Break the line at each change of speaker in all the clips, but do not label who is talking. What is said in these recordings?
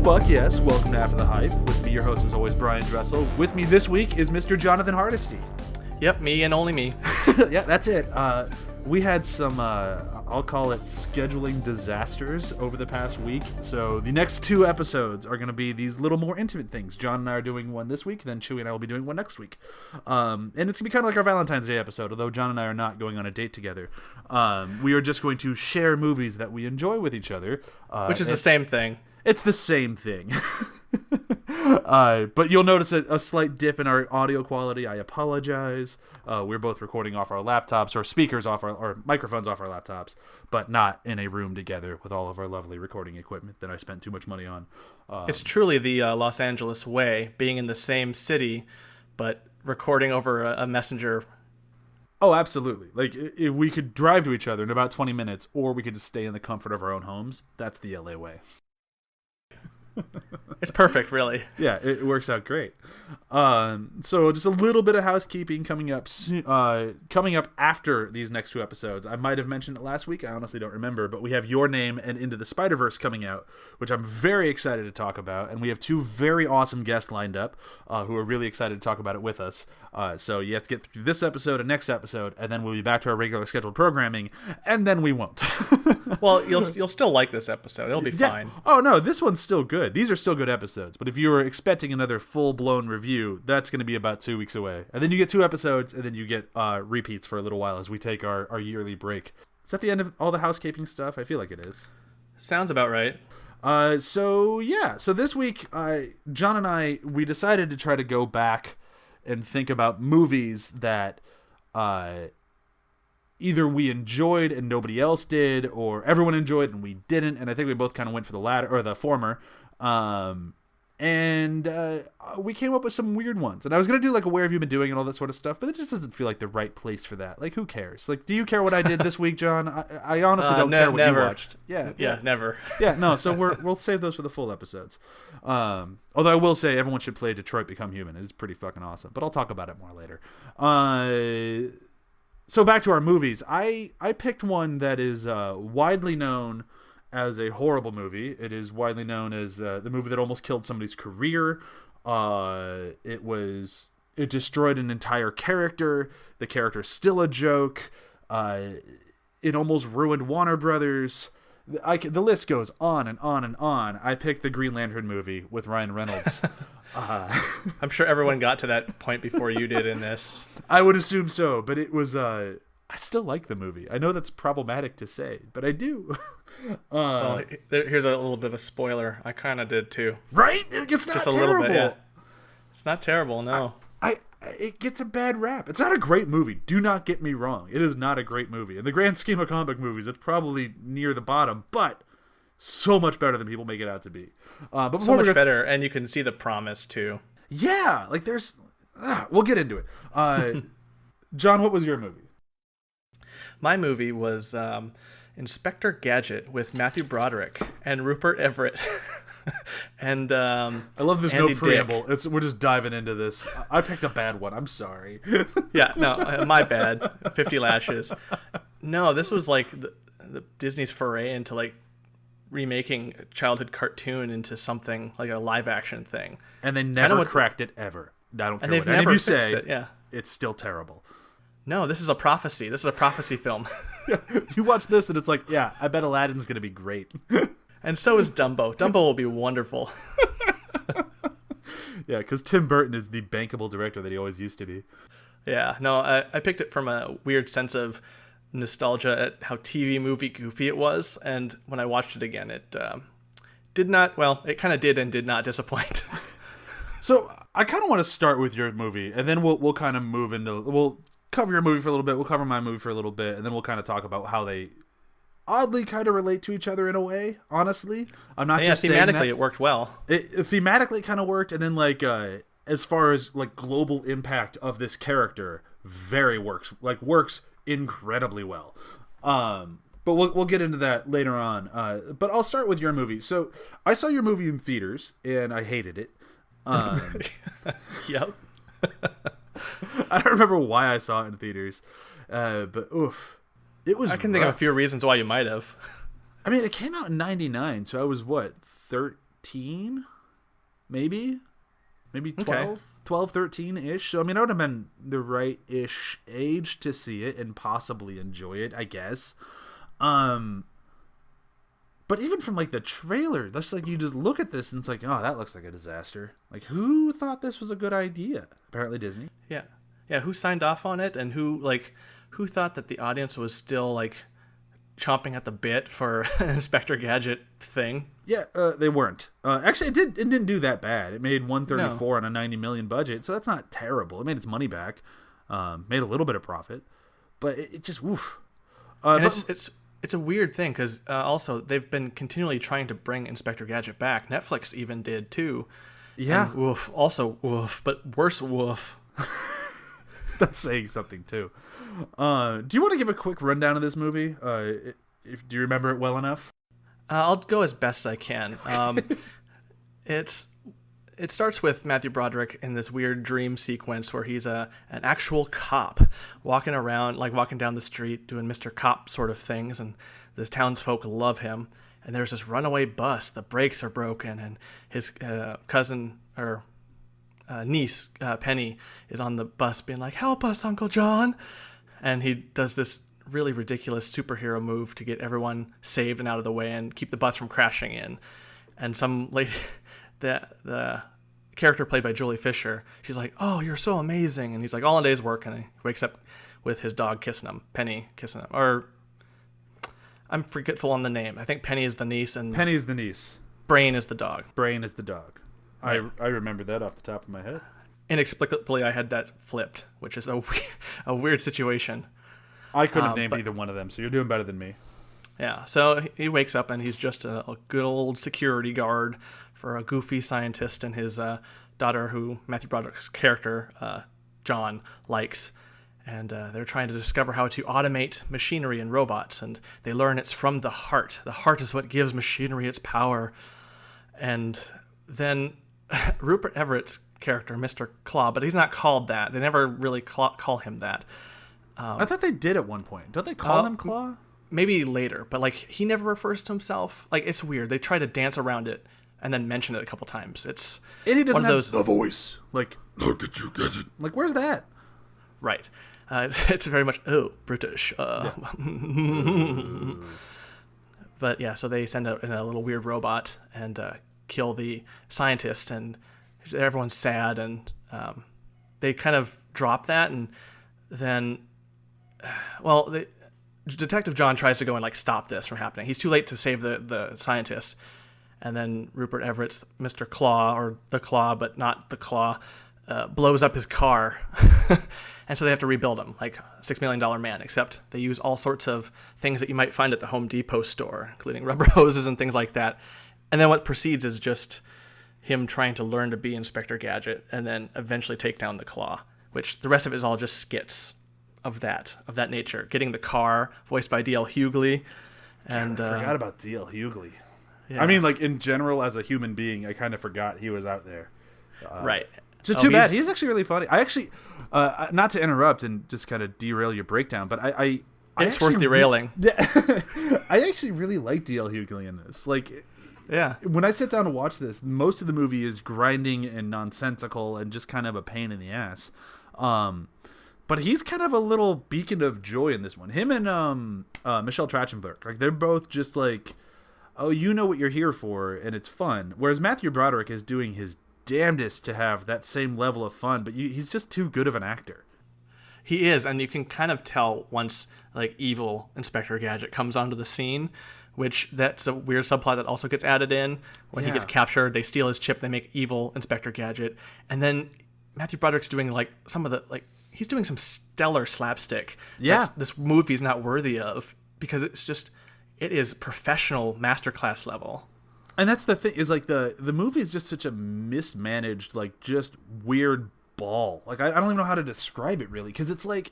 fuck yes, welcome to After the Hype. With me, your host is always Brian Dressel. With me this week is Mr. Jonathan Hardesty.
Yep, me and only me.
Yeah, that's it. We had some, I'll call it scheduling disasters over the past week. So the next two episodes are going to be these little more intimate things. John and I are doing one this week, then Chewy and I will be doing one next week. And it's going to be kind of like our Valentine's Day episode, although John and I are not going on a date together. We are just going to share movies that we enjoy with each other.
Which is the same thing.
It's the same thing. But you'll notice a slight dip in our audio quality. I apologize. We're both recording off our laptops, or speakers off or microphones off our laptops, but not in a room together with all of our lovely recording equipment that I spent too much money on.
It's truly the Los Angeles way, being in the same city, but recording over a messenger.
Oh, absolutely. Like, if we could drive to each other in about 20 minutes, or we could just stay in the comfort of our own homes. That's the LA way.
It's perfect, really.
Yeah, it works out great. So just a little bit of housekeeping coming up after these next two episodes. I might have mentioned it last week. I honestly don't remember, but we have Your Name and Into the Spider-Verse coming out, which I'm very excited to talk about. And we have two very awesome guests lined up who are really excited to talk about it with us. So you have to get through this episode and next episode, and then we'll be back to our regular scheduled programming, and then we won't.
Well, you'll still like this episode. It'll be fine.
Oh, no, this one's still good. These are still good episodes. But if you were expecting another full-blown review, that's going to be about 2 weeks away. And then you get two episodes, and then you get repeats for a little while as we take our yearly break. Is that the end of all the housekeeping stuff? I feel like it is.
Sounds about right.
So this week, John and I, we decided to try to go back and think about movies that either we enjoyed and nobody else did, or everyone enjoyed and we didn't. And I think we both kind of went for the latter, or the former. And we came up with some weird ones. And I was going to do like a Where Have You Been Doing and all that sort of stuff, but it just doesn't feel like the right place for that. Like, who cares? Like, do you care what I did this week, John? I honestly don't care what you watched.
Yeah, never.
Yeah, no, so we'll save those for the full episodes. Although I will say everyone should play Detroit Become Human. It is pretty fucking awesome, but I'll talk about it more later. So back to our movies. I picked one that is widely known as a horrible movie. It is widely known as the movie that almost killed somebody's career. It destroyed an entire character. The character's still a joke. It almost ruined Warner Brothers. The list goes on and on and on. I picked the Green Lantern movie with Ryan Reynolds.
I'm sure everyone got to that point before you did in this.
I would assume so, but it was... I still like the movie. I know that's problematic to say, but I do.
Well, here's a little bit of a spoiler. I kind of did too.
Right? It's not
just a
terrible.
Little bit. Yeah. It's not terrible. No.
It gets a bad rap. It's not a great movie. Do not get me wrong. It is not a great movie. In the grand scheme of comic book movies, it's probably near the bottom, but so much better than people make it out to be. But
so much better, and you can see the promise too.
Yeah, like there's. We'll get into it. John, what was your movie?
My movie was Inspector Gadget with Matthew Broderick and Rupert Everett. And
I love there's
Andy
no preamble. We're just diving into this. I picked a bad one. I'm sorry.
Yeah, no, my bad. 50 lashes. No, this was like the Disney's foray into like remaking a childhood cartoon into something like a live action thing.
And they never cracked it ever. I don't care what any of you say.
It, yeah.
It's still terrible.
No, this is a prophecy. This is a prophecy film.
Yeah, you watch this and it's like, yeah, I bet Aladdin's going to be great.
And so is Dumbo. Dumbo will be wonderful.
Yeah, because Tim Burton is the bankable director that he always used to be.
Yeah, no, I picked it from a weird sense of nostalgia at how TV movie goofy it was. And when I watched it again, it did not, well, it kind of did and did not disappoint.
So I kind of want to start with your movie, and then we'll kind of move into, we'll cover your movie for a little bit, we'll cover my movie for a little bit, and then we'll kind of talk about how they oddly kind of relate to each other in a way, honestly. I'm not just saying that.
Thematically it worked well.
It thematically kind of worked, and then like as far as like global impact of this character, works incredibly well. But we'll get into that later on. But I'll start with your movie. So I saw your movie in theaters, and I hated it.
Yep.
I don't remember why I saw it in theaters, but oof, it was.
I can think of a few reasons why you might have.
I mean, it came out in '99, so I was what, 13 13, maybe 12,
Okay.
12, 13-ish. So, I mean, I would have been the right-ish age to see it and possibly enjoy it, I guess. But even from, like, the trailer, that's like, you just look at this and it's like, oh, that looks like a disaster. Like, who thought this was a good idea? Apparently Disney.
Yeah. Yeah, who signed off on it, and who thought that the audience was still, like, chomping at the bit for an Inspector Gadget thing?
Yeah, they weren't. Actually, it didn't do that bad. It made 134 on a 90 million budget, so that's not terrible. It made its money back, made a little bit of profit, but it just woof.
And it's a weird thing because also they've been continually trying to bring Inspector Gadget back. Netflix even did too.
Yeah,
and woof. Also woof, but worse woof.
That's saying something too. Do you want to give a quick rundown of this movie? Do you remember it well enough?
I'll go as best I can. It starts with Matthew Broderick in this weird dream sequence where he's an actual cop walking around, like walking down the street doing Mr. Cop sort of things, and the townsfolk love him. And there's this runaway bus. The brakes are broken, and his cousin or niece, Penny, is on the bus being like, "Help us, Uncle John!" And he does this really ridiculous superhero move to get everyone saved and out of the way and keep the bus from crashing in. And some lady, the character played by Julie Fisher, she's like, "Oh, you're so amazing!" And he's like, "All in a day's work," and he wakes up with his dog kissing him, Penny kissing him, or I'm forgetful on the name. I think Penny is the niece and
Penny's the niece.
Brain is the dog.
Brain is the dog.
Right.
I remember that off the top of my head.
Inexplicably, I had that flipped, which is a weird situation.
I couldn't have named either one of them, so you're doing better than me.
Yeah, so he wakes up and he's just a good old security guard for a goofy scientist and his daughter, who Matthew Broderick's character, John, likes. And they're trying to discover how to automate machinery and robots, and they learn it's from the heart. The heart is what gives machinery its power. And then Rupert Everett's character, Mr. Claw, but he's not called that. They never really call him that.
I thought they did at one point. Don't they call him Claw?
Maybe later, but like he never refers to himself. Like, it's weird. They try to dance around it and then mention it a couple times.
And he doesn't have
those...
the voice. Like, look at you, Gadget. Like, where's that?
Right. It's very much, oh, British.
Yeah.
But yeah, so they send in a little weird robot and kill the scientist, and everyone's sad, and they kind of drop that, and then, Detective John tries to go and like stop this from happening. He's too late to save the scientist, and then Rupert Everett's Mr. Claw, or the Claw but not the Claw, blows up his car. And so they have to rebuild him, like $6 Million Man, except they use all sorts of things that you might find at the Home Depot store, including rubber hoses and things like that. And then what proceeds is just him trying to learn to be Inspector Gadget and then eventually take down the Claw, which the rest of it is all just skits of that nature. Getting the car, voiced by D.L. Hughley. And
God, I forgot about D.L. Hughley.
Yeah.
I mean, like, in general, as a human being, I kind of forgot he was out there.
Right.
So too bad. He's actually really funny. I actually, not to interrupt and just kind of derail your breakdown, but
it's worth derailing.
I actually really like D.L. Hughley in this. Like,
yeah.
When I sit down to watch this, most of the movie is grinding and nonsensical and just kind of a pain in the ass. But he's kind of a little beacon of joy in this one. Him and Michelle Trachtenberg, like, they're both just like, oh, you know what you're here for, and it's fun. Whereas Matthew Broderick is doing his damnedest to have that same level of fun, but he's just too good of an actor.
He is, and you can kind of tell once, like, evil Inspector Gadget comes onto the scene, which that's a weird subplot that also gets added in. When he gets captured, they steal his chip, they make evil Inspector Gadget, and then Matthew Broderick's doing, like, he's doing some stellar slapstick.
Yeah.
This movie's not worthy of, because it is professional masterclass level.
And that's the thing, is like the movie is just such a mismanaged, like, just weird ball. Like, I don't even know how to describe it really, because it's like,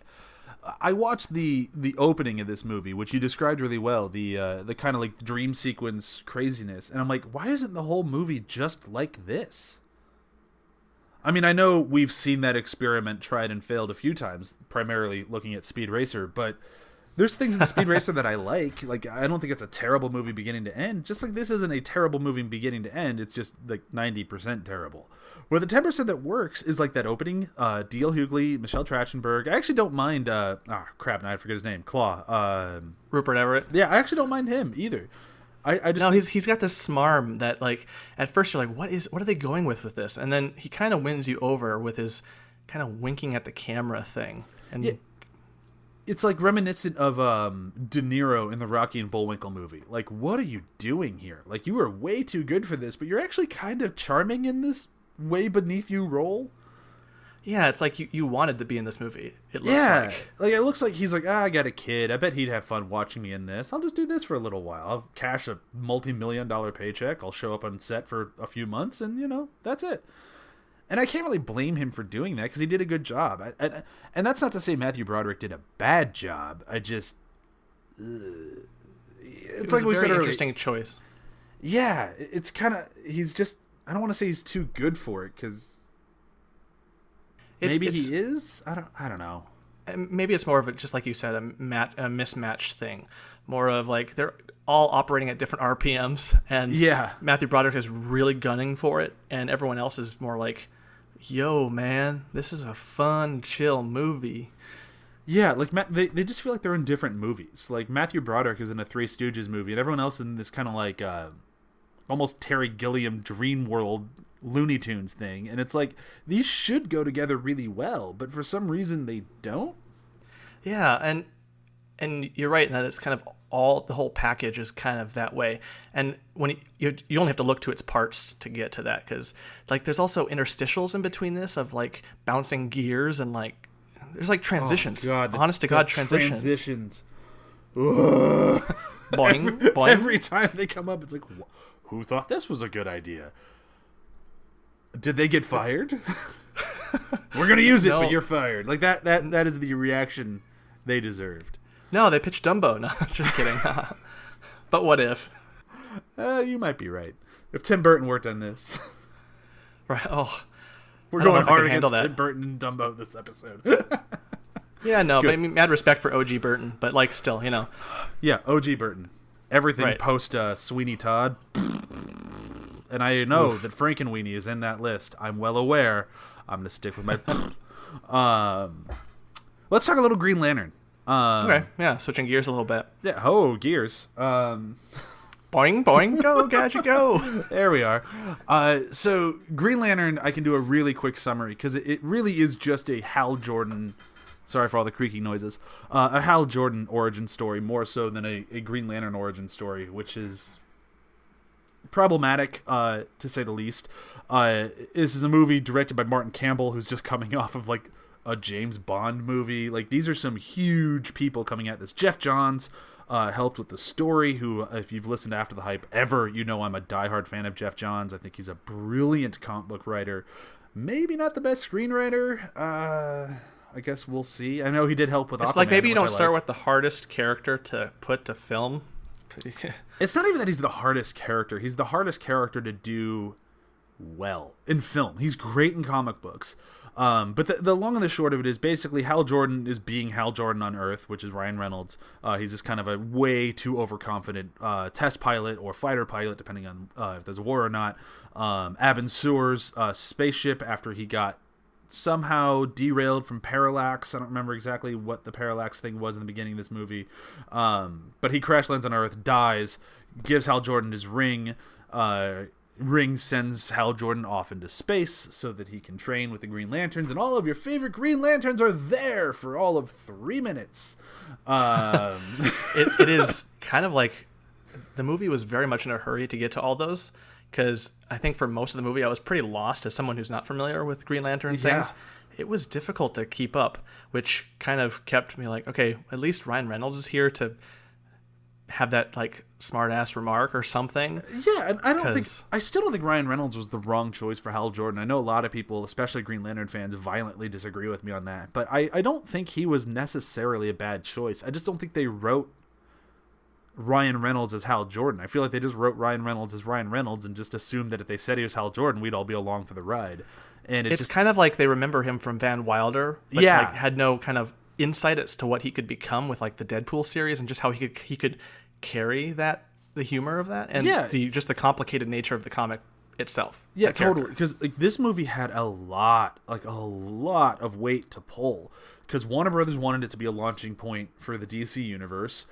I watched the opening of this movie, which you described really well, the kind of like dream sequence craziness, and I'm like, why isn't the whole movie just like this? I mean, I know we've seen that experiment tried and failed a few times, primarily looking at Speed Racer, but There's things in the Speed Racer that I like. Like, I don't think it's a terrible movie beginning to end. Just like this isn't a terrible movie beginning to end. It's just like 90% terrible. Where the 10% that works is like that opening. D.L. Hughley, Michelle Trachtenberg. I actually don't mind. Now I forget his name. Claw.
Rupert Everett.
Yeah, I actually don't mind him either. I just
no, he's got this smarm that like at first you're like, what are they going with this? And then he kind of wins you over with his kind of winking at the camera thing. And
yeah, it's like reminiscent of De Niro in the Rocky and Bullwinkle movie. Like, what are you doing here? Like, you are way too good for this, but you're actually kind of charming in this way beneath you role.
Yeah, it's like you wanted to be in this movie. It looks
like it looks like he's like, I got a kid. I bet he'd have fun watching me in this. I'll just do this for a little while. I'll cash a multi-million-dollar paycheck. I'll show up on set for a few months, and that's it. And I can't really blame him for doing that because he did a good job. And that's not to say Matthew Broderick did a bad job. I just, it's like we said earlier.
Interesting choice.
Yeah, it's kind of he's just. I don't want to say he's too good for it because. Maybe he is. I don't know.
Maybe it's more of just like you said, a mismatched thing. More of like they're all operating at different RPMs, and Matthew Broderick is really gunning for it, and everyone else is more like, "Yo, man, this is a fun, chill movie."
Yeah, like they just feel like they're in different movies. Like Matthew Broderick is in a Three Stooges movie, and everyone else in this kind of like almost Terry Gilliam Dream World Looney Tunes thing, and it's like these should go together really well, but for some reason they don't.
Yeah, and you're right in that it's kind of the whole package is kind of that way, and when you only have to look to its parts to get to that, because like there's also interstitials in between this of like bouncing gears and like there's like transitions. Oh God, honest to God, transitions.
Boing,
boing.
Every time they come up, it's like, who thought this was a good idea? Did they get fired? We're gonna use it, but you're fired. Like that is the reaction they deserved.
No, they pitched Dumbo. No, just kidding. But what if?
You might be right. If Tim Burton worked on this,
right? Oh,
we're going hard against Tim Burton and Dumbo this episode.
Yeah, no, but I mean, mad respect for OG Burton, but like still,
Yeah, OG Burton. Everything post Sweeney Todd. And I know that Frankenweenie is in that list. I'm well aware. I'm going to stick with my... let's talk a little Green Lantern.
Okay, yeah, switching gears a little bit.
Yeah, gears.
Boing, boing, go, Gadget, go.
There we are. So Green Lantern, I can do a really quick summary, because it really is just a Hal Jordan... Sorry for all the creaking noises. A Hal Jordan origin story, more so than a Green Lantern origin story, which is... problematic, to say the least. This is a movie directed by Martin Campbell, who's just coming off of like a James Bond movie. Like, these are some huge people coming at this. Jeff Johns helped with the story, who, if you've listened to After the Hype ever, you know I'm a diehard fan of Jeff Johns. I think he's a brilliant comic book writer. Maybe not the best screenwriter. I guess we'll see. I know he did help with Aquaman.
It's like maybe you don't start with the hardest character to put to film.
It's not even that he's the hardest character. He's the hardest character to do well in film. He's great in comic books. But the long and the short of it is basically Hal Jordan is being Hal Jordan on Earth, which is Ryan Reynolds. He's just kind of a way too overconfident test pilot or fighter pilot, depending on if there's a war or not. Abin Sur's spaceship, after he got somehow derailed from parallax. I don't remember exactly what the parallax thing was in the beginning of this movie. But he crash lands on Earth, dies, gives Hal Jordan his ring. Ring sends Hal Jordan off into space so that he can train with the Green Lanterns, and all of your favorite Green Lanterns are there for all of 3 minutes.
It is kind of like the movie was very much in a hurry to get to all those, because I think for most of the movie I was pretty lost as someone who's not familiar with Green Lantern things. It was difficult to keep up, which kind of kept me like, okay, at least Ryan Reynolds is here to have that like smart ass remark or something.
Yeah, and I still don't think Ryan Reynolds was the wrong choice for Hal Jordan. I know a lot of people, especially Green Lantern fans, violently disagree with me on that, but I don't think he was necessarily a bad choice. I just don't think they wrote Ryan Reynolds as Hal Jordan. I feel like they just wrote Ryan Reynolds as Ryan Reynolds and just assumed that if they said he was Hal Jordan, we'd all be along for the ride. And
it's kind of like they remember him from Van Wilder, but like had no kind of insight as to what he could become with like the Deadpool series, and just how he could carry the humor of that, and just the complicated nature of the comic itself.
Yeah, totally. Because like this movie had a lot of weight to pull. Because Warner Brothers wanted it to be a launching point for the DC universe.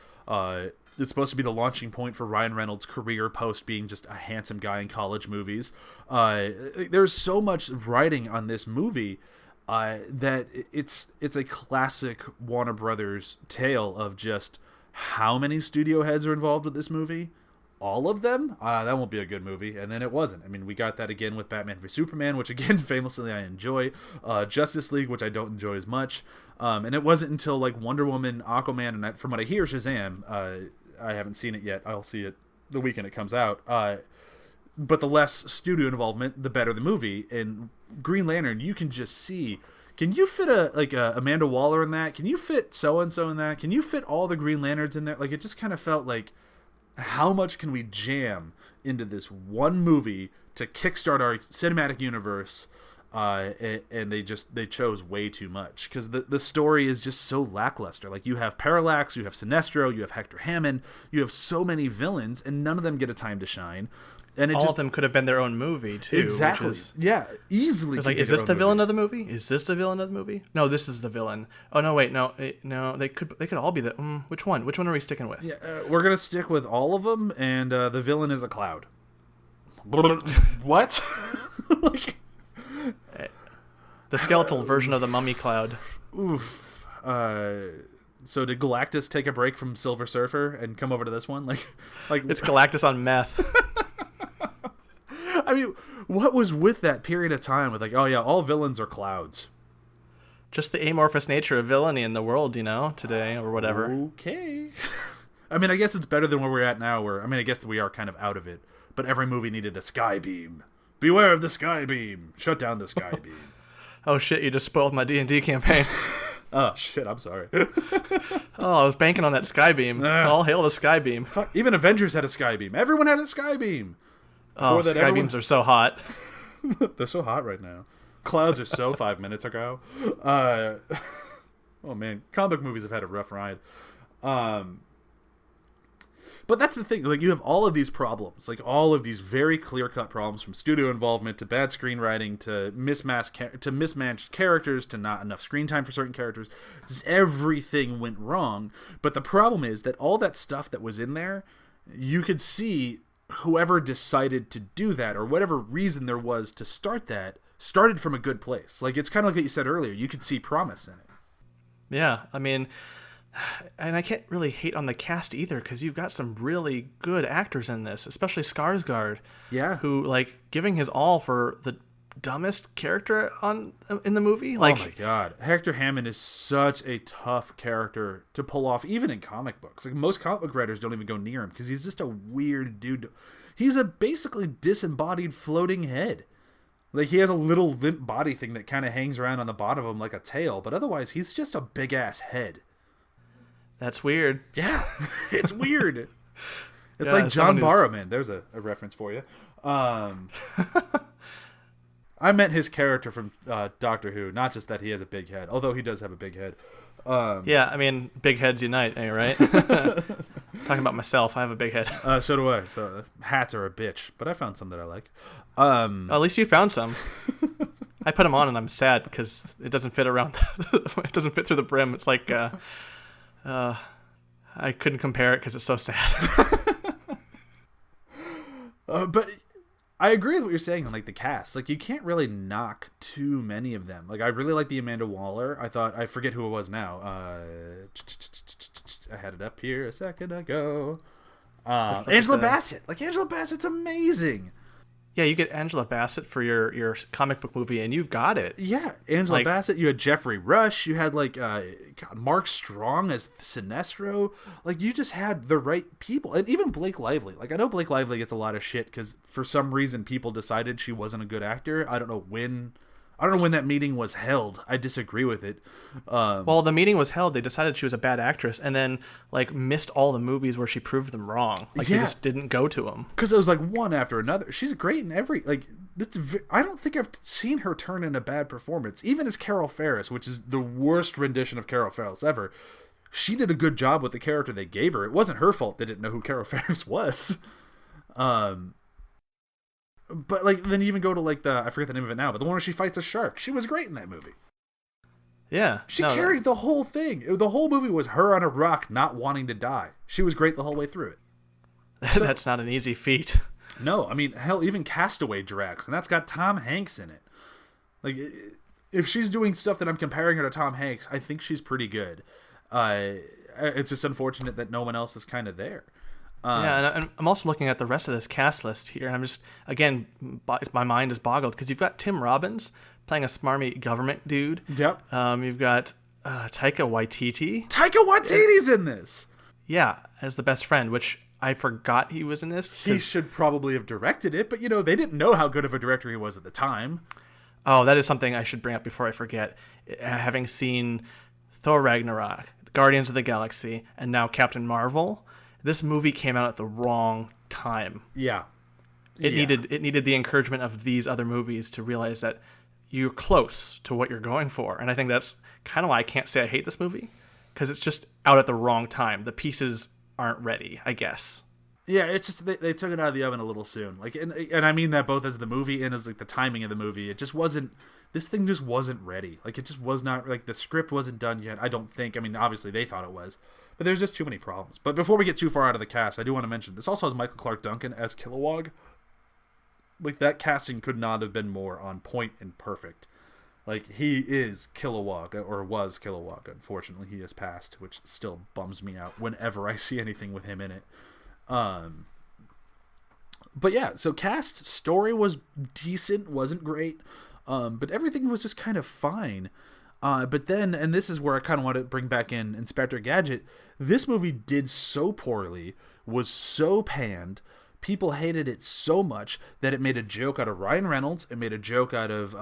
It's supposed to be the launching point for Ryan Reynolds' career post being just a handsome guy in college movies. There's so much writing on this movie that it's a classic Warner Brothers tale of just how many studio heads are involved with this movie. All of them? That won't be a good movie. And then it wasn't. I mean, we got that again with Batman v Superman, which again, famously, I enjoy. Justice League, which I don't enjoy as much. And it wasn't until like Wonder Woman, Aquaman, and from what I hear, Shazam. I haven't seen it yet. I'll see it the weekend it comes out. But the less studio involvement, the better the movie. And Green Lantern, you can just see. Can you fit a Amanda Waller in that? Can you fit so and so in that? Can you fit all the Green Lanterns in there? Like, it just kind of felt like, how much can we jam into this one movie to kickstart our cinematic universe? And they chose way too much, because the story is just so lackluster. Like, you have Parallax, you have Sinestro, you have Hector Hammond, you have so many villains, and none of them get a time to shine. And
all of them could have been their own movie too.
Easily.
It's like, is this the villain of the movie? Is this the villain of the movie? No, this is the villain. Oh no, wait, no. They could all be the. Which one? Which one are we sticking with?
Yeah, we're gonna stick with all of them, and the villain is a cloud. What? Like,
the skeletal version of the mummy cloud.
Oof. So did Galactus take a break from Silver Surfer and come over to this one? Like
it's Galactus on meth.
I mean, what was with that period of time with like, oh yeah, all villains are clouds?
Just the amorphous nature of villainy in the world, today or whatever.
Okay. I mean, I guess it's better than where we're at now. I guess we are kind of out of it. But every movie needed a sky beam. Beware of the sky beam. Shut down the sky beam.
Oh shit! You just spoiled my D&D campaign.
Oh shit! I'm sorry.
I was banking on that sky beam. All hail the sky beam.
Fuck, even Avengers had a sky beam. Everyone had a sky beam.
Sky beams are so hot.
They're so hot right now. Clouds are so 5 minutes ago. Oh man, comic movies have had a rough ride. But that's the thing. Like, you have all of these problems, like all of these very clear-cut problems, from studio involvement to bad screenwriting to mismatched characters to not enough screen time for certain characters. Just everything went wrong. But the problem is that all that stuff that was in there, you could see whoever decided to do that, or whatever reason there was to start that, started from a good place. Like, it's kind of like what you said earlier. You could see promise in it.
Yeah, I mean, and I can't really hate on the cast either, because you've got some really good actors in this, especially Skarsgård.
Yeah.
Who, like, giving his all for the dumbest character in the movie. Like,
oh my god, Hector Hammond is such a tough character to pull off, even in comic books. Like, most comic book writers don't even go near him, because he's just a weird dude. He's a basically disembodied floating head. Like, he has a little limp body thing that kind of hangs around on the bottom of him like a tail, but otherwise he's just a big ass head.
That's weird.
Yeah, it's weird. It's like John Barrowman. There's a reference for you. I meant his character from Doctor Who, not just that he has a big head, although he does have a big head.
Yeah, I mean, big heads unite, right? Talking about myself, I have a big head.
So do I. So hats are a bitch, but I found some that I like.
At least you found some. I put them on and I'm sad because it doesn't fit around. It doesn't fit through the brim. It's like I couldn't compare it because it's so sad.
But I agree with what you're saying on, like, the cast. Like, you can't really knock too many of them. Like, I really like the Amanda Waller. I forget who it was now. I had it up here a second ago. Angela Bassett. Like, Angela Bassett's amazing.
Yeah, you get Angela Bassett for your comic book movie, and you've got it.
Yeah, Angela Bassett. You had Jeffrey Rush. You had, like, Mark Strong as Sinestro. Like, you just had the right people. And even Blake Lively. Like, I know Blake Lively gets a lot of shit because for some reason people decided she wasn't a good actor. I don't know when I don't know when that meeting was held. I disagree with it.
Well, the meeting was held. They decided she was a bad actress, and then like missed all the movies where she proved them wrong. Like they just didn't go to them
because it was like one after another. She's great in every like. I don't think I've seen her turn in a bad performance, even as Carol Ferris, which is the worst rendition of Carol Ferris ever. She did a good job with the character they gave her. It wasn't her fault they didn't know who Carol Ferris was. But like then you even go to like I forget the name of it now, but the one where she fights a shark. She was great in that movie.
Yeah.
She carried the whole thing. The whole movie was her on a rock not wanting to die. She was great the whole way through it.
So, that's not an easy feat.
No, I mean, hell, even Castaway Drax, and that's got Tom Hanks in it. Like, if she's doing stuff that I'm comparing her to Tom Hanks, I think she's pretty good. It's just unfortunate that no one else is kind of there.
And I'm also looking at the rest of this cast list here, and I'm just, again, my mind is boggled, because you've got Tim Robbins playing a smarmy government dude.
Yep.
You've got Taika Waititi.
Taika Waititi's in this!
Yeah, as the best friend, which I forgot he was in this.
He should probably have directed it, but, they didn't know how good of a director he was at the time.
Oh, that is something I should bring up before I forget. Having seen Thor Ragnarok, Guardians of the Galaxy, and now Captain Marvel, this movie came out at the wrong time.
Yeah.
It needed the encouragement of these other movies to realize that you're close to what you're going for. And I think that's kind of why I can't say I hate this movie, because it's just out at the wrong time. The pieces aren't ready, I guess.
Yeah, it's just they took it out of the oven a little soon. Like, and I mean that both as the movie and as like the timing of the movie. It just wasn't. This thing just wasn't ready. Like, it just was not. Like, the script wasn't done yet. I don't think. I mean, obviously they thought it was, but there's just too many problems. But before we get too far out of the cast, I do want to mention this also has Michael Clarke Duncan as Kilowog. Like, that casting could not have been more on point and perfect. Like, he is Kilowog, or was Kilowog. Unfortunately, he has passed, which still bums me out whenever I see anything with him in it. But yeah, so cast, story was decent, wasn't great, but everything was just kind of fine. But then, and this is where I kind of want to bring back in Inspector Gadget, this movie did so poorly, was so panned, people hated it so much that it made a joke out of Ryan Reynolds, it made a joke out of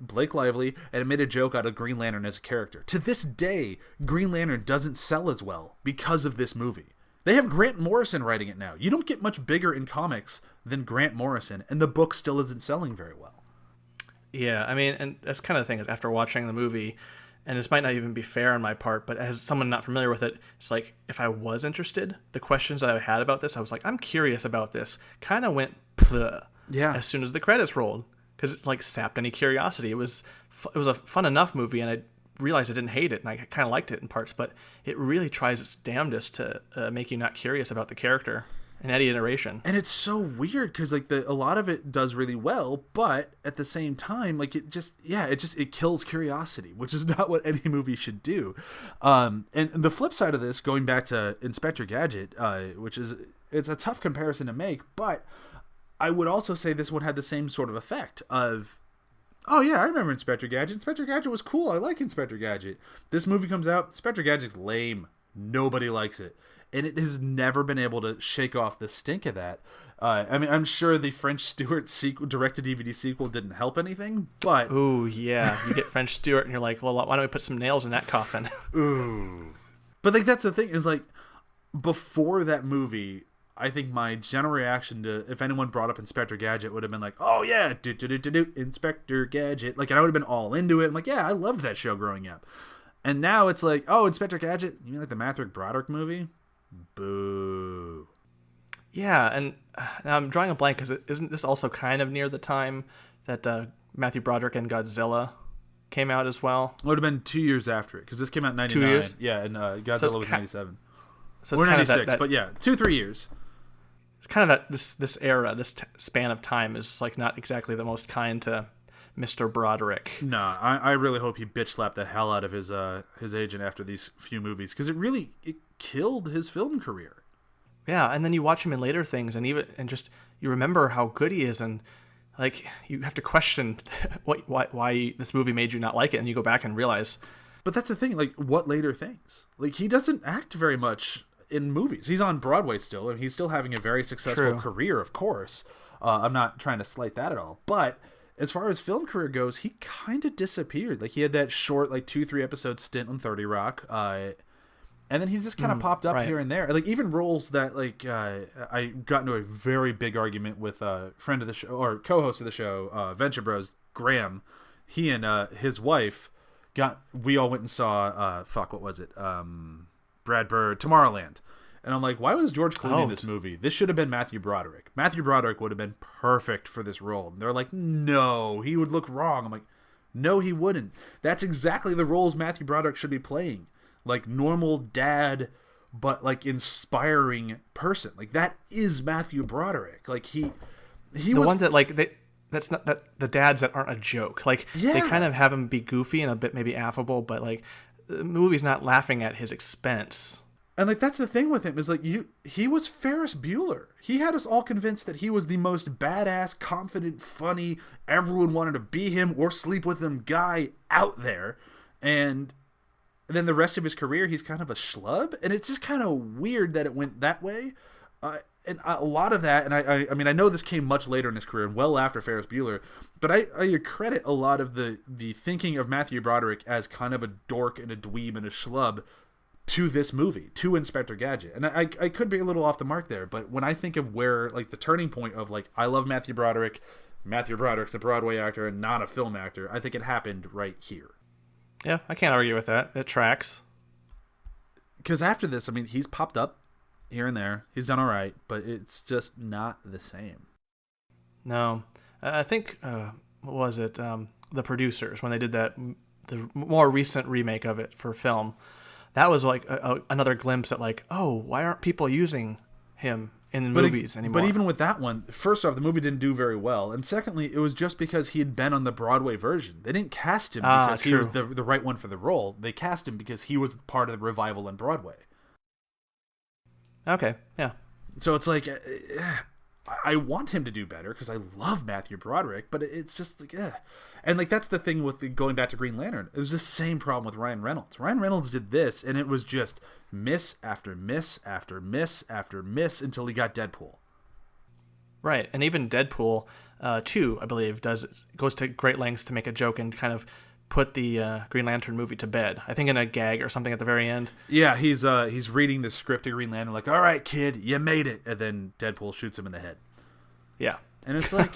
Blake Lively, and it made a joke out of Green Lantern as a character. To this day, Green Lantern doesn't sell as well because of this movie. They have Grant Morrison writing it now. You don't get much bigger in comics than Grant Morrison, and the book still isn't selling very well.
Yeah, I mean, and that's kind of the thing is after watching the movie, and this might not even be fair on my part, but as someone not familiar with it, it's like if I was interested, the questions that I had about this, I was like, I'm curious about this. Kind of went pleh as soon as the credits rolled, because it like sapped any curiosity. It was a fun enough movie, and I realized I didn't hate it, and I kind of liked it in parts, but it really tries its damnedest to make you not curious about the character in any iteration.
And it's so weird because like a lot of it does really well, but at the same time, like it kills curiosity, which is not what any movie should do. And the flip side of this, going back to Inspector Gadget, it's a tough comparison to make, but I would also say this one had the same sort of effect of, oh yeah, I remember Inspector Gadget. Inspector Gadget was cool. I like Inspector Gadget. This movie comes out, Inspector Gadget's lame. Nobody likes it. And it has never been able to shake off the stink of that. I mean, I'm sure the French Stewart direct-to-DVD sequel didn't help anything, but...
Ooh, yeah. You get French Stewart and you're like, well, why don't we put some nails in that coffin?
Ooh. But like that's the thing, is like, before that movie, I think my general reaction to if anyone brought up Inspector Gadget would have been like, oh yeah, Inspector Gadget. Like, and I would have been all into it. I'm like, yeah, I loved that show growing up. And now it's like, oh, Inspector Gadget? You mean like the Matthew Broderick movie? Boo.
Yeah, and now I'm drawing a blank because isn't this also kind of near the time that Matthew Broderick and Godzilla came out as well?
It would have been 2 years after it because this came out in 99.
2 years?
Yeah, and Godzilla was 97.
So
it's 96, but yeah, 2-3 years.
It's kind of this era, this span of time is like not exactly the most kind to Mr. Broderick.
No, I really hope he bitch slapped the hell out of his agent after these few movies because it killed his film career.
Yeah, and then you watch him in later things, and you remember how good he is, and like you have to question why this movie made you not like it, and you go back and realize.
But that's the thing, like, what later things? Like, he doesn't act very much in movies. He's on Broadway still, and he's still having a very successful career, of course. I'm not trying to slight that at all, but as far as film career goes, he kind of disappeared. Like he had that short, like 2-3 episode stint on 30 Rock, and then he's just kind of popped up here and there. Like even roles that like I got into a very big argument with a friend of the show or co-host of the show, Venture Bros, Graham. He and his wife we all went and saw what was it? Brad Bird, Tomorrowland. And I'm like, why was George Clooney in this movie? This should have been Matthew Broderick. Matthew Broderick would have been perfect for this role. And they're like, no, he would look wrong. I'm like, no, he wouldn't. That's exactly the roles Matthew Broderick should be playing. Like normal dad, but like inspiring person. Like that is Matthew Broderick. Like he
the
was
ones that like that's not that the dads that aren't a joke. Like they kind of have him be goofy and a bit maybe affable, but like the movie's not laughing at his expense.
And like that's the thing with him is like he was Ferris Bueller. He had us all convinced that he was the most badass, confident, funny, everyone wanted to be him or sleep with him guy out there. And then the rest of his career he's kind of a schlub, and it's just kind of weird that it went that way. And a lot of that, and I mean I know this came much later in his career and well after Ferris Bueller, but I credit a lot of the thinking of Matthew Broderick as kind of a dork and a dweeb and a schlub to this movie, to Inspector Gadget. And I could be a little off the mark there, but when I think of where like the turning point of like I love Matthew Broderick's a Broadway actor and not a film actor, I think it happened right here.
Yeah, I can't argue with that. It tracks.
Because after this, I mean, he's popped up here and there. He's done all right, but it's just not the same.
No. I think, what was it? The producers, when they did the more recent remake of it for film, that was like another glimpse at like, oh, why aren't people using him in the movies anymore?
But even with that one, first off, the movie didn't do very well. And secondly, it was just because he had been on the Broadway version. They didn't cast him because he was the right one for the role. They cast him because he was part of the revival in Broadway.
Okay, yeah.
So it's like, I want him to do better because I love Matthew Broderick, but it's just like, And like that's the thing with going back to Green Lantern. It was the same problem with Ryan Reynolds. Ryan Reynolds did this, and it was just miss after miss after miss after miss until he got Deadpool.
Right, and even Deadpool 2, I believe, goes to great lengths to make a joke and kind of put the Green Lantern movie to bed. I think in a gag or something at the very end.
Yeah, he's reading the script of Green Lantern like, all right, kid, you made it. And then Deadpool shoots him in the head.
Yeah.
And it's like...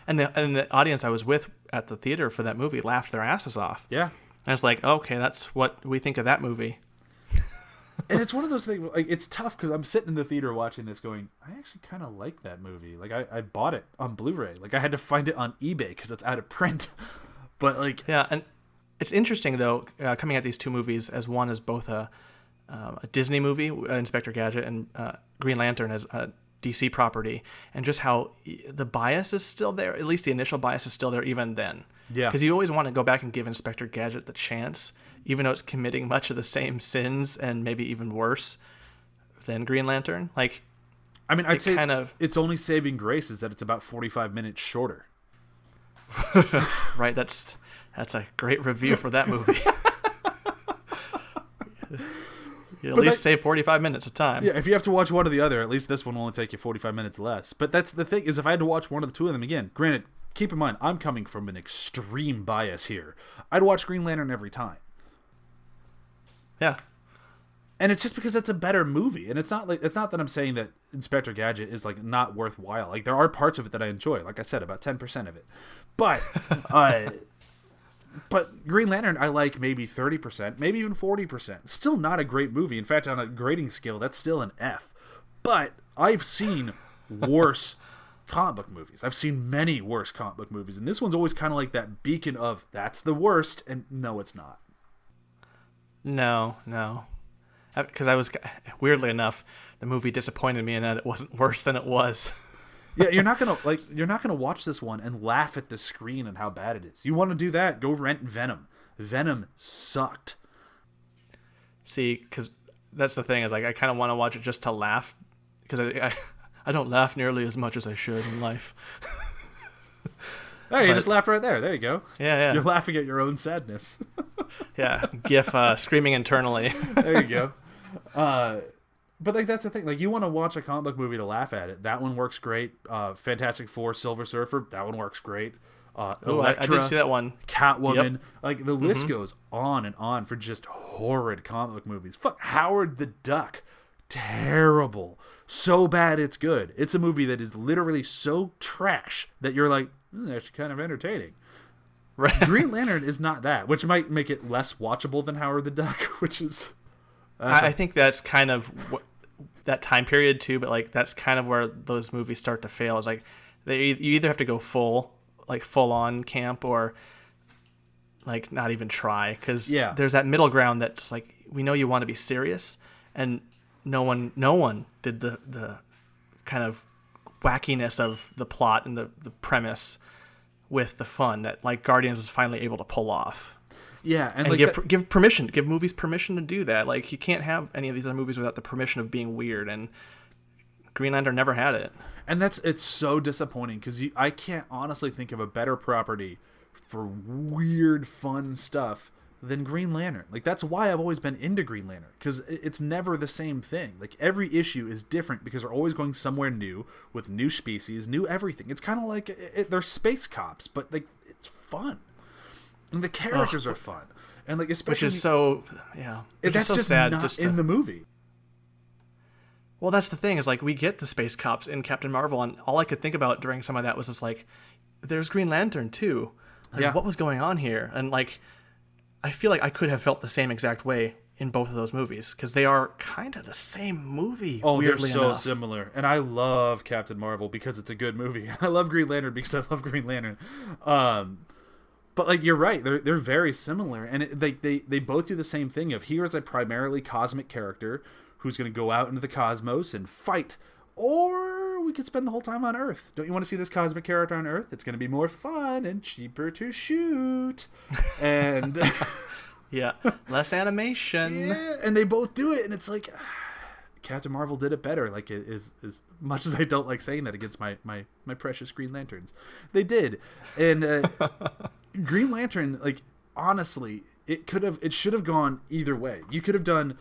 And the audience I was with at the theater for that movie laughed their asses off.
Yeah.
And it's like, okay, that's what we think of that movie.
And it's one of those things, like, it's tough because I'm sitting in the theater watching this going, I actually kind of like that movie. Like, I bought it on Blu-ray. Like, I had to find it on eBay because it's out of print. But, like...
Yeah, and it's interesting, though, coming at these two movies as one is both a Disney movie, Inspector Gadget, and Green Lantern as a DC property, and just how the bias is still there. At least the initial bias is still there even then.
Yeah.
Because you always want to go back and give Inspector Gadget the chance, even though it's committing much of the same sins and maybe even worse than Green Lantern. Like,
I mean, I'd say its only saving grace is that it's about 45 minutes shorter.
Right, that's a great review for that movie. You at least save 45 minutes of time.
Yeah, if you have to watch one or the other, at least this one will only take you 45 minutes less. But that's the thing, is if I had to watch one of the two of them again, granted, keep in mind, I'm coming from an extreme bias here. I'd watch Green Lantern every time.
Yeah.
And it's just because it's a better movie. And it's not that I'm saying that Inspector Gadget is like not worthwhile. Like there are parts of it that I enjoy. Like I said, about 10% of it. But but Green Lantern I like maybe 30%, maybe even 40%. Still not a great movie. In fact, on a grading scale, that's still an F. But I've seen worse comic book movies. I've seen many worse comic book movies. And this one's always kind of like that beacon of that's the worst, and no, it's not.
No. Because I was, weirdly enough, the movie disappointed me in that it wasn't worse than it was.
Yeah, you're not gonna watch this one and laugh at the screen and how bad it is. You want to do that? Go rent Venom. Venom sucked.
See, because that's the thing is like I kind of want to watch it just to laugh, because I don't laugh nearly as much as I should in life.
Hey, you just laughed right there. There you go.
Yeah.
You're laughing at your own sadness.
Yeah, GIF screaming internally.
There you go. But like that's the thing. Like you want to watch a comic book movie to laugh at it. That one works great. Fantastic Four, Silver Surfer. That one works great. Elektra,
I did see that one.
Catwoman.
Yep.
Like the list goes on and on for just horrid comic book movies. Fuck Howard the Duck. Terrible. So bad it's good. It's a movie that is literally so trash that you're like, actually kind of entertaining.
Right.
Green Lantern is not that, which might make it less watchable than Howard the Duck, which is...
I think that's kind of that time period too, but like that's kind of where those movies start to fail. Is like you either have to go full on camp or like not even try, because there's that middle ground that's like, we know you want to be serious, and no one did the kind of wackiness of the plot and the premise with the fun that like Guardians was finally able to pull off.
Yeah,
and like give movies permission to do that. Like you can't have any of these other movies without the permission of being weird, and Green Lantern never had it.
And it's so disappointing because I can't honestly think of a better property for weird, fun stuff than Green Lantern. Like that's why I've always been into Green Lantern, because it's never the same thing. Like every issue is different because they're always going somewhere new with new species, new everything. It's kind of like they're space cops, but like it's fun. And the characters are fun, and like especially
which is so
that's
so
just
sad
not in the movie.
Well, that's the thing, is like we get the space cops in Captain Marvel, and all I could think about during some of that was just like, there's Green Lantern too. Like, what was going on here? And like, I feel like I could have felt the same exact way in both of those movies, because they are kind of the same movie.
Oh, they're so
enough.
similar, and I love Captain Marvel because it's a good movie. I love Green Lantern because I love Green Lantern. But like you're right, they're very similar, and they both do the same thing. Of here's a primarily cosmic character who's going to go out into the cosmos and fight, or we could spend the whole time on Earth. Don't you want to see this cosmic character on Earth? It's going to be more fun and cheaper to shoot, and
yeah, less animation.
Yeah, and they both do it, and it's like Captain Marvel did it better. Like as much as I don't like saying that against my precious Green Lanterns, they did, and. Green Lantern, like honestly, it should have gone either way. You could have done,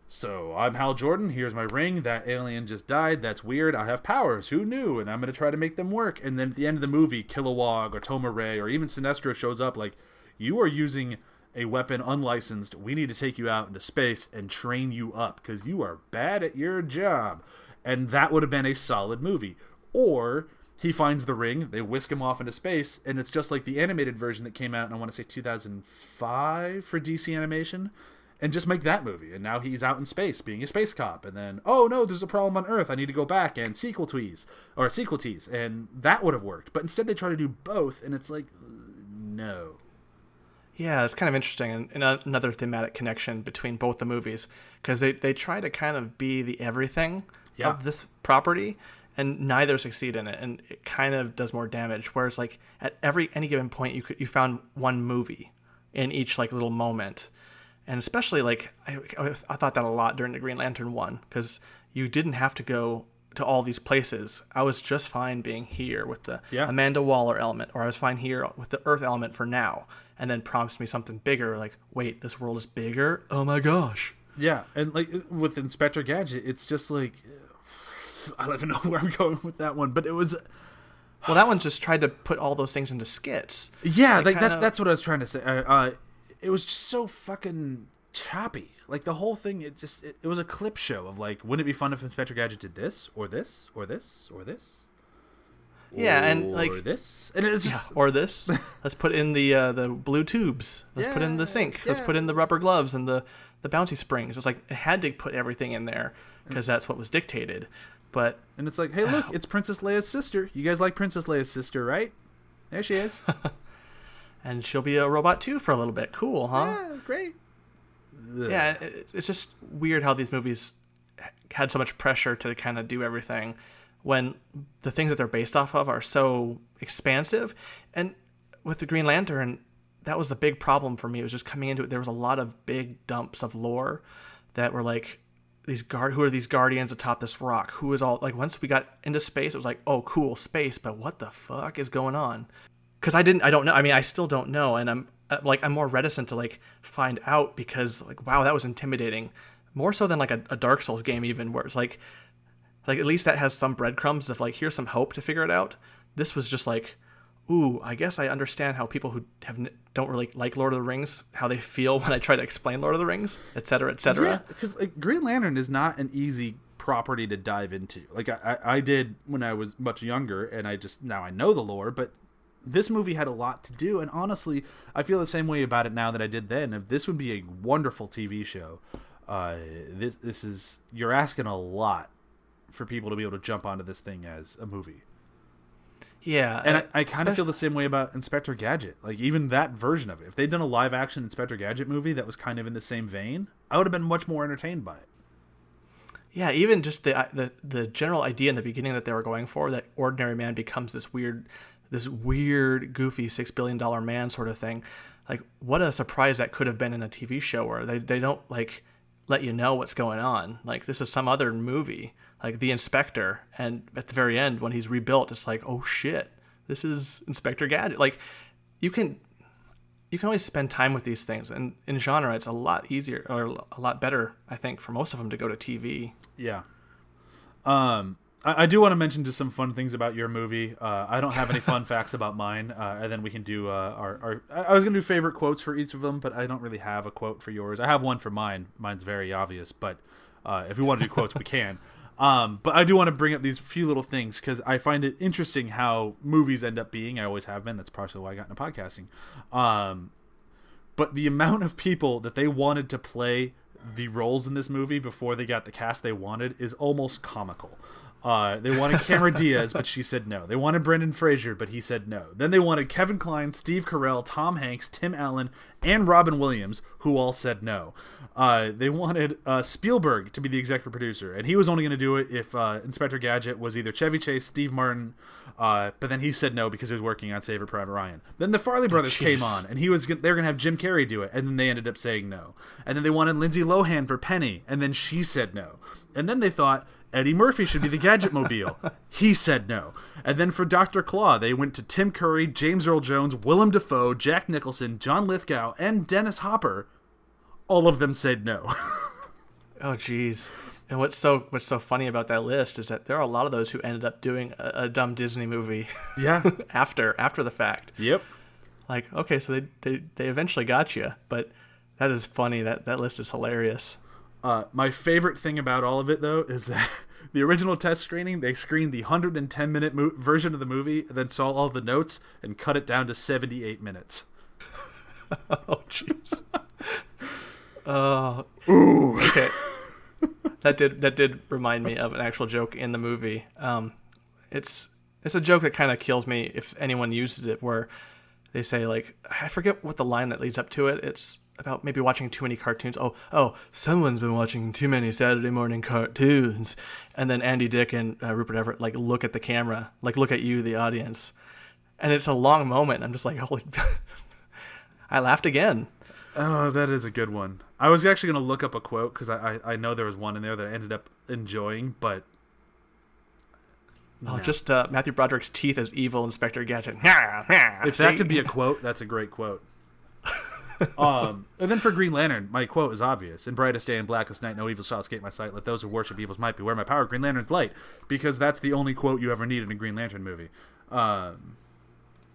so I'm Hal Jordan, here's my ring, that alien just died, that's weird, I have powers, who knew, and I'm going to try to make them work. And then at the end of the movie, Kilowog or Toma Ray or even Sinestro shows up like, you are using a weapon unlicensed, we need to take you out into space and train you up because you are bad at your job. And that would have been a solid movie. Or he finds the ring, they whisk him off into space, and it's just like the animated version that came out in, I want to say, 2005 for DC Animation, and just make that movie. And now he's out in space being a space cop, and then, oh no, there's a problem on Earth, I need to go back and sequel tease, and that would have worked. But instead they try to do both, and it's like, no.
Yeah, it's kind of interesting, and another thematic connection between both the movies, because they try to kind of be the everything of this property, and neither succeed in it, and it kind of does more damage. Whereas like at any given point, you found one movie in each like little moment, and especially like I thought that a lot during the Green Lantern one, because you didn't have to go to all these places. I was just fine being here with the Amanda Waller element, or I was fine here with the Earth element for now, and then prompts me something bigger. Like, wait, this world is bigger. Oh my gosh.
Yeah, and like with Inspector Gadget, it's just like. I don't even know where I'm going with that one, but it was...
Well, that one just tried to put all those things into skits.
Yeah, like that's what I was trying to say. It was just so fucking choppy. Like, the whole thing, it was a clip show of, like, wouldn't it be fun if Inspector Gadget did this, or this, or this, or this?
Yeah, and, like...
Or this? And it's just...
Yeah, or this. Let's put in the blue tubes. Let's put in the sink. Let's put in the rubber gloves and the bouncy springs. It's like, it had to put everything in there, because that's what was dictated. And
it's like, hey, look, it's Princess Leia's sister. You guys like Princess Leia's sister, right? There she is.
And she'll be a robot too for a little bit. Cool, huh?
Yeah, great.
Yeah, it's just weird how these movies had so much pressure to kind of do everything when the things that they're based off of are so expansive. And with the Green Lantern, that was the big problem for me. It was just coming into it. There was a lot of big dumps of lore that were like, who are these guardians atop this rock? Who is all like, once we got into space, it was like, oh, cool, space, but what the fuck is going on? Because I don't know. I mean, I still don't know, and I'm more reticent to like find out, because like, wow, that was intimidating. more so than like a Dark Souls game, even, where it's like at least that has some breadcrumbs of like, here's some hope to figure it out. This was just like, ooh, I guess I understand how people who don't really like Lord of the Rings, how they feel when I try to explain Lord of the Rings, et cetera, et cetera.
Yeah, because like Green Lantern is not an easy property to dive into. Like I did when I was much younger, and now I know the lore, but this movie had a lot to do, and honestly, I feel the same way about it now that I did then. If this would be a wonderful TV show, this is, you're asking a lot for people to be able to jump onto this thing as a movie.
Yeah,
and I kind of feel the same way about Inspector Gadget. Like, even that version of it, if they'd done a live action Inspector Gadget movie that was kind of in the same vein, I would have been much more entertained by it.
Yeah, even just the general idea in the beginning that they were going for, that ordinary man becomes this weird, goofy $6 billion man sort of thing. Like, what a surprise that could have been in a TV show where they don't like let you know what's going on. Like, this is some other movie, like The Inspector, and at the very end when he's rebuilt, it's like, oh shit, this is Inspector Gadget. Like, you can always spend time with these things, and in genre it's a lot easier, or a lot better, I think, for most of them to go to TV.
Yeah. I do want to mention just some fun things about your movie. I don't have any fun facts about mine, and then we can do our I was going to do favorite quotes for each of them, but I don't really have a quote for yours. I have one for mine. Mine's very obvious, but if we want to do quotes, we can. But I do want to bring up these few little things because I find it interesting how movies end up being. I always have been. That's partially why I got into podcasting. But the amount of people that they wanted to play the roles in this movie before they got the cast they wanted is almost comical. They wanted Cameron Diaz, but she said no. They wanted Brendan Fraser, but he said no. Then they wanted Kevin Kline, Steve Carell, Tom Hanks, Tim Allen, and Robin Williams, who all said no. They wanted Spielberg to be the executive producer, and he was only going to do it if Inspector Gadget was either Chevy Chase, Steve Martin, but then he said no because he was working on Saving Private Ryan. Then the Farley brothers came on, and they were going to have Jim Carrey do it, and then they ended up saying no. And then they wanted Lindsay Lohan for Penny, and then she said no. And then they thought Eddie Murphy should be the Gadget-mobile. He said no. And then for Dr. Claw, they went to Tim Curry, James Earl Jones, Willem Dafoe, Jack Nicholson, John Lithgow, and Dennis Hopper. All of them said no.
Oh, geez. And what's so funny about that list is that there are a lot of those who ended up doing a dumb Disney movie.
Yeah.
after the fact.
Yep.
Like, okay, so they eventually got you, but that is funny. That list is hilarious.
My favorite thing about all of it, though, is that the original test screening, they screened the 110-minute version of the movie, and then saw all the notes and cut it down to 78 minutes.
Oh, jeez.
Ooh.
Okay. That did remind me of an actual joke in the movie. It's a joke that kind of kills me if anyone uses it, where they say, like, I forget what the line that leads up to it. It's about maybe watching too many cartoons. Oh, someone's been watching too many Saturday morning cartoons. And then Andy Dick and Rupert Everett, like, look at the camera, like, look at you, the audience. And it's a long moment. I'm just like, holy... I laughed again.
Oh, that is a good one. I was actually going to look up a quote because I know there was one in there that I ended up enjoying, but...
Oh, no. Just Matthew Broderick's teeth as evil Inspector Gadget.
If that could be a quote, that's a great quote. And then for Green Lantern, my quote is obvious. In brightest day and blackest night, no evil shall escape my sight. Let those who worship evils might beware my power. Green Lantern's light. Because that's the only quote you ever need in a Green Lantern movie.
Oh,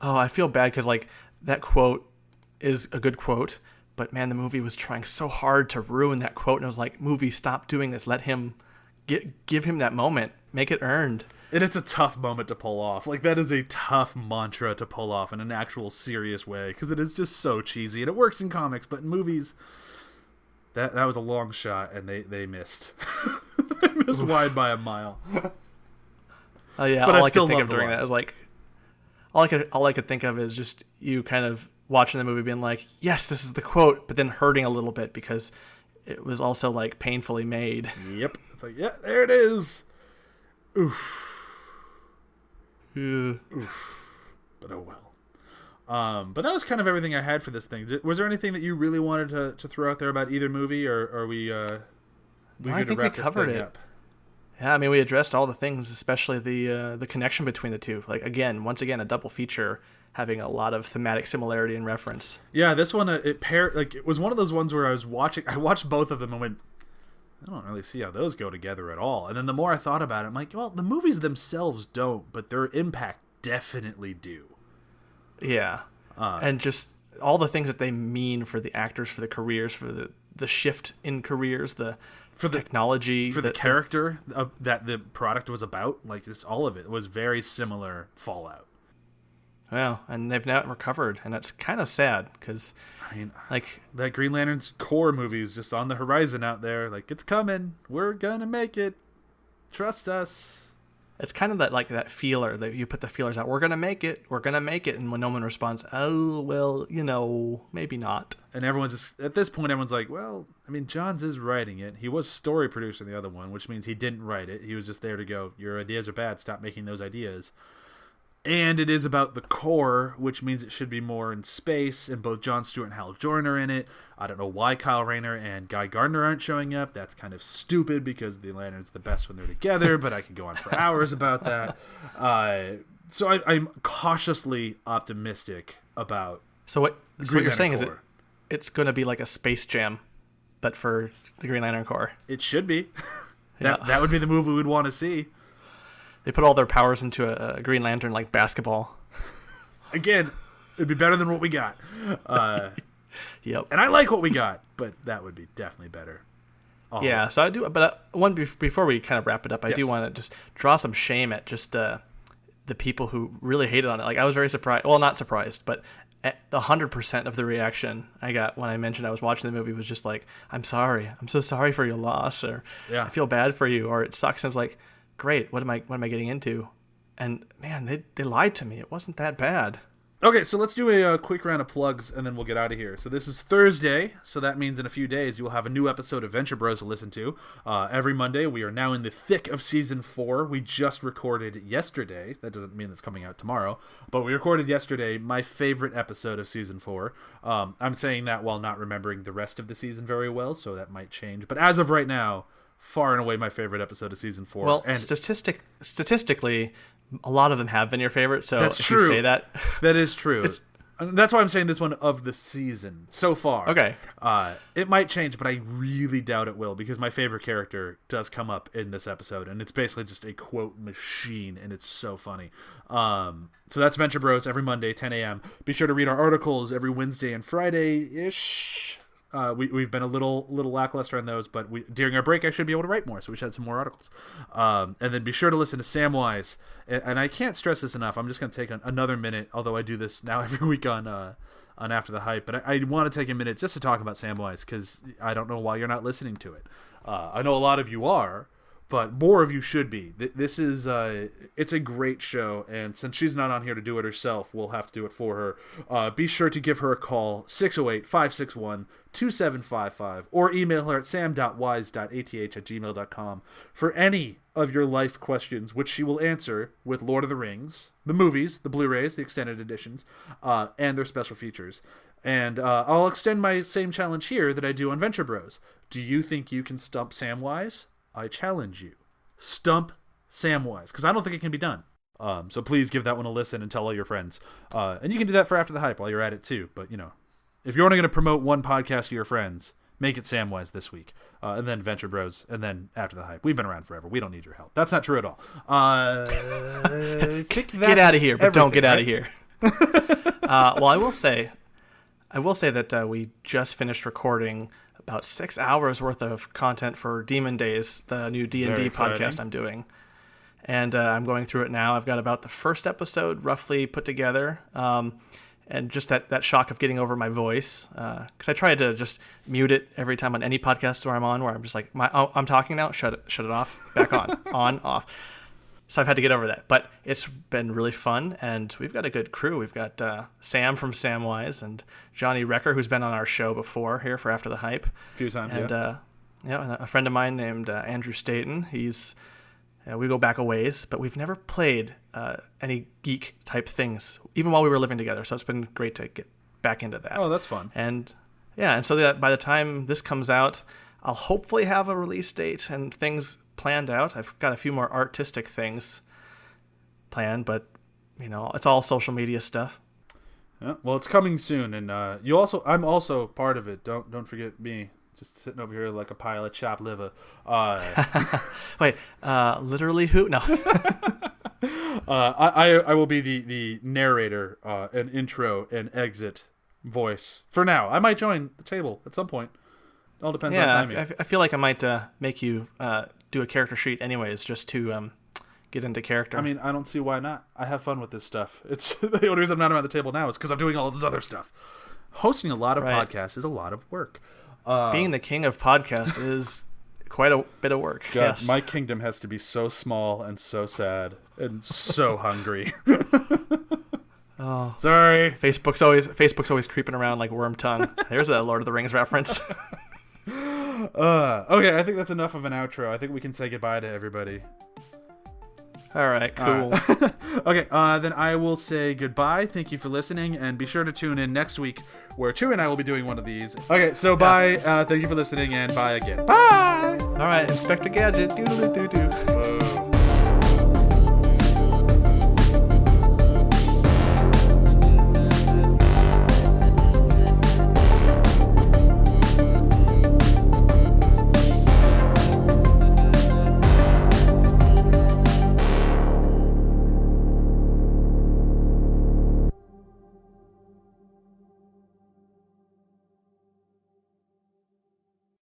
I feel bad because, like, that quote is a good quote. But, man, the movie was trying so hard to ruin that quote. And it was like, movie, stop doing this. Let him... Give him that moment. Make it earned.
And it's a tough moment to pull off. Like, that is a tough mantra to pull off in an actual serious way, because it is just so cheesy. And it works in comics, but in movies, that was a long shot, and they missed. They missed wide by a mile.
Oh, yeah.
But
all
I still
could think
love
of during that was like... All I could think of is just you kind of watching the movie being like, yes, this is the quote, but then hurting a little bit because it was also, like, painfully made.
Yep. It's like, yeah, there it is. Oof. Oof. But oh well. But that was kind of everything I had for this thing. Was there anything that you really wanted to throw out there about either movie, or are we
I think we covered it. Up? Yeah, I mean, we addressed all the things, especially the connection between the two. Like, once again, a double feature having a lot of thematic similarity and reference.
Yeah, this one it was one of those ones where I watched both of them and went, I don't really see how those go together at all. And then the more I thought about it, I'm like, well, the movies themselves don't, but their impact definitely do.
Yeah. And just all the things that they mean for the actors, for the careers, for the shift in careers, for the technology,
for the character that the product was about, like just all of it was very similar Fallout.
Well, and they've not recovered, and that's kind of sad because,
I mean,
like
that Green Lantern's core movie is just on the horizon out there. Like, it's coming. We're gonna make it. Trust us.
It's kind of that feeler that you put the feelers out. We're gonna make it. We're gonna make it, and when no one responds, oh well, maybe not.
And everyone's just, at this point, everyone's like, well, I mean, Johns is writing it. He was story producer in the other one, which means he didn't write it. He was just there to go, your ideas are bad. Stop making those ideas. And it is about the core, which means it should be more in space, and both Jon Stewart and Hal Jordan are in it. I don't know why Kyle Rayner and Guy Gardner aren't showing up. That's kind of stupid because the Lantern's the best when they're together, but I could go on for hours about that. So I'm cautiously optimistic about
So what you're saying
Corps.
is it's going to be like a Space Jam, but for the Green Lantern Corps.
It should be. That would be the move we would want to see.
They put all their powers into a Green Lantern like basketball.
Again, it'd be better than what we got.
Yep.
And I like what we got, but that would be definitely better.
Yeah, so I do. But before we kind of wrap it up, I do want to just draw some shame at just the people who really hated on it. Like, I was very surprised. Well, not surprised, but 100% of the reaction I got when I mentioned I was watching the movie was just like, "I'm sorry. I'm so sorry for your loss," or "I feel bad for you," or "It sucks." And I was like, great, what am I getting into? And man, they lied to me. It wasn't that bad.
Okay, so let's do a quick round of plugs, and then we'll get out of here. So this is Thursday, so that means in a few days you'll have a new episode of Venture Bros to listen to. Every Monday, we are now in the thick of Season 4. We just recorded yesterday. That doesn't mean it's coming out tomorrow, but we recorded yesterday my favorite episode of Season 4. I'm saying that while not remembering the rest of the season very well, so that might change. But as of right now, far and away my favorite episode of Season 4.
Well, and statistically, a lot of them have been your favorite, so
that's
if
true.
You say that.
That is true. That's why I'm saying this one of the season so far.
Okay.
It might change, but I really doubt it will, because my favorite character does come up in this episode, and it's basically just a quote machine, and it's so funny. So that's Venture Bros every Monday, 10 a.m. Be sure to read our articles every Wednesday and Friday-ish. We've been a little lackluster on those, but during our break I should be able to write more, so we should have some more articles. And then be sure to listen to Samwise, and I can't stress this enough. I'm just going to take another minute, although I do this now every week on After the Hype, but I want to take a minute just to talk about Samwise, because I don't know why you're not listening to it. I know a lot of you are, but more of you should be. This is it's a great show, and since she's not on here to do it herself, we'll have to do it for her. Be sure to give her a call, 608-561-2755, or email her at sam.wise.ath@gmail.com for any of your life questions, which she will answer with Lord of the Rings, the movies, the Blu-rays, the extended editions, and their special features. And I'll extend my same challenge here that I do on Venture Bros. Do you think you can stump Samwise? I challenge you. Stump Samwise, because I don't think it can be done. So please give that one a listen and tell all your friends. And you can do that for After the Hype while you're at it too. But, if you're only going to promote one podcast to your friends, make it Samwise this week. And then Venture Bros, and then After the Hype. We've been around forever. We don't need your help. That's not true at all.
Get out of here, but don't get out of here. Well, I will say that we just finished recording about 6 hours worth of content for Demon Days, the new D&D podcast I'm doing. And I'm going through it now. I've got about the first episode roughly put together. And just that shock of getting over my voice. Because I try to just mute it every time on any podcast where I'm on, where I'm just like, I'm talking now, shut it off, back on, off. So I've had to get over that. But it's been really fun, and we've got a good crew. We've got Sam from Samwise and Johnny Recker, who's been on our show before here for After the Hype.
A few times,
and, and a friend of mine named Andrew Staten. We go back a ways, but we've never played any geek-type things, even while we were living together. So it's been great to get back into that.
Oh, that's fun.
And so that by the time this comes out, I'll hopefully have a release date and things planned out. I've got a few more artistic things planned, but it's all social media stuff.
Yeah, well, it's coming soon, and I'm also part of it. Don't forget me. just sitting over here like a pile of chopped liver.
Wait, literally who? No.
I will be the narrator, and intro and exit voice for now. I might join the table at some point. All depends on timing.
I feel like I might make you do a character sheet anyways, just to get into character.
I mean, I don't see why not. I have fun with this stuff. It's the only reason I'm not around the table now is because I'm doing all of this other stuff. Hosting a lot of podcasts is a lot of work.
Being the king of podcasts is quite a bit of work.
God,
yes.
My kingdom has to be so small and so sad and so hungry.
Oh,
sorry.
Facebook's always creeping around like worm tongue. There's a Lord of the Rings reference.
Okay, I think that's enough of an outro. I think we can say goodbye to everybody.
All right, cool.
Okay, then I will say goodbye. Thank you for listening, and be sure to tune in next week where Chewy and I will be doing one of these. Okay, so bye. Thank you for listening, and bye again. Bye!
All right, Inspector Gadget. Doodle-doo-doo-doo.